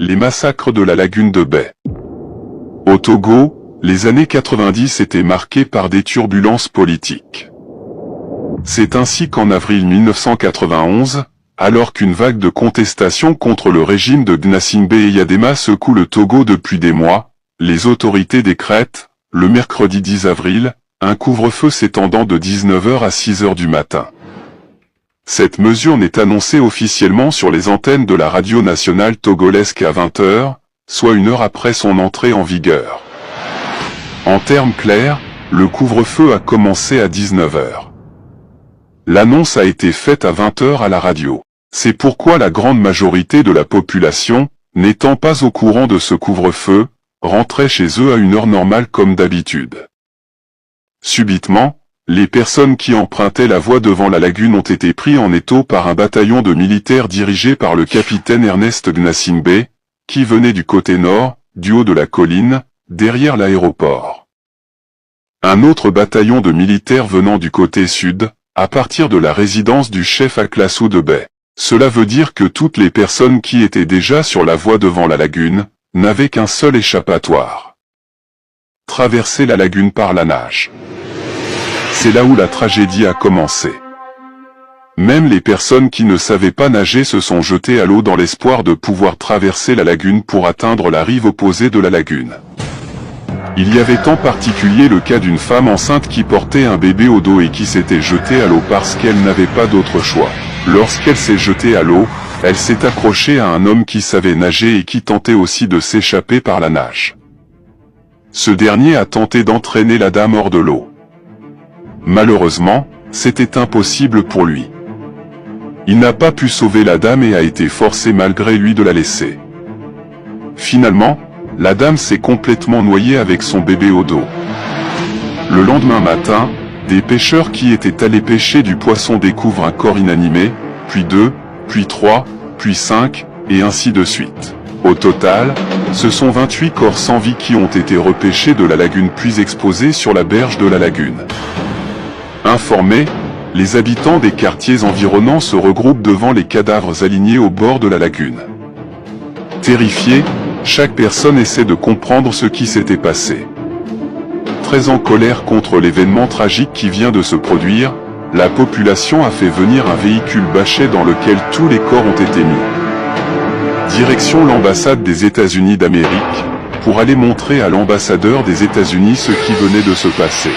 les massacres de la lagune de Bai. Au Togo, les années 90 étaient marquées par des turbulences politiques. C'est ainsi qu'en avril 1991, alors qu'une vague de contestation contre le régime de Gnassingbé Eyadema secoue le Togo depuis des mois, les autorités décrètent, le mercredi 10 avril, un couvre-feu s'étendant de 19h à 6h du matin. Cette mesure n'est annoncée officiellement sur les antennes de la radio nationale togolaise qu'à 20h, soit une heure après son entrée en vigueur. En termes clairs, le couvre-feu a commencé à 19h. L'annonce a été faite à 20h à la radio. C'est pourquoi la grande majorité de la population, n'étant pas au courant de ce couvre-feu, rentrait chez eux à une heure normale comme d'habitude. Subitement, les personnes qui empruntaient la voie devant la lagune ont été pris en étau par un bataillon de militaires dirigé par le capitaine Ernest Gnassingbé, qui venait du côté nord, du haut de la colline, derrière l'aéroport. Un autre bataillon de militaires venant du côté sud, à partir de la résidence du chef Aklassou de Bai. Cela veut dire que toutes les personnes qui étaient déjà sur la voie devant la lagune, n'avaient qu'un seul échappatoire. Traverser la lagune par la nage. C'est là où la tragédie a commencé. Même les personnes qui ne savaient pas nager se sont jetées à l'eau dans l'espoir de pouvoir traverser la lagune pour atteindre la rive opposée de la lagune. Il y avait en particulier le cas d'une femme enceinte qui portait un bébé au dos et qui s'était jetée à l'eau parce qu'elle n'avait pas d'autre choix. Lorsqu'elle s'est jetée à l'eau, elle s'est accrochée à un homme qui savait nager et qui tentait aussi de s'échapper par la nage. Ce dernier a tenté d'entraîner la dame hors de l'eau. Malheureusement, c'était impossible pour lui. Il n'a pas pu sauver la dame et a été forcé malgré lui de la laisser. Finalement, la dame s'est complètement noyée avec son bébé au dos. Le lendemain matin, des pêcheurs qui étaient allés pêcher du poisson découvrent un corps inanimé, puis 2, puis 3, puis 5, et ainsi de suite. Au total, ce sont 28 corps sans vie qui ont été repêchés de la lagune puis exposés sur la berge de la lagune. Informés, les habitants des quartiers environnants se regroupent devant les cadavres alignés au bord de la lagune. Terrifiés, chaque personne essaie de comprendre ce qui s'était passé. Très en colère contre l'événement tragique qui vient de se produire, la population a fait venir un véhicule bâché dans lequel tous les corps ont été mis. Direction l'ambassade des États-Unis d'Amérique, pour aller montrer à l'ambassadeur des États-Unis ce qui venait de se passer.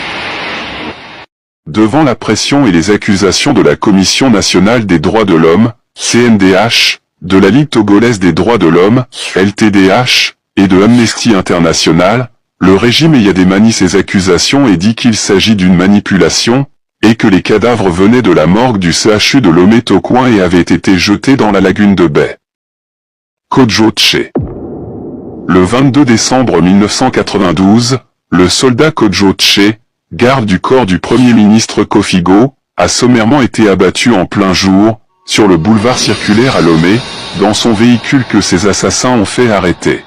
Devant la pression et les accusations de la Commission nationale des droits de l'homme, CNDH, de la Ligue togolaise des droits de l'homme, LTDH, et de Amnesty International, le régime Eyadema nie ces accusations et dit qu'il s'agit d'une manipulation, et que les cadavres venaient de la morgue du CHU de Lomé-Tokoin et avaient été jetés dans la lagune de Bai. Kodjo Tché. Le 22 décembre 1992, le soldat Kodjo Tché, garde du corps du Premier ministre Kofigo, a sommairement été abattu en plein jour, sur le boulevard circulaire à Lomé, dans son véhicule que ses assassins ont fait arrêter.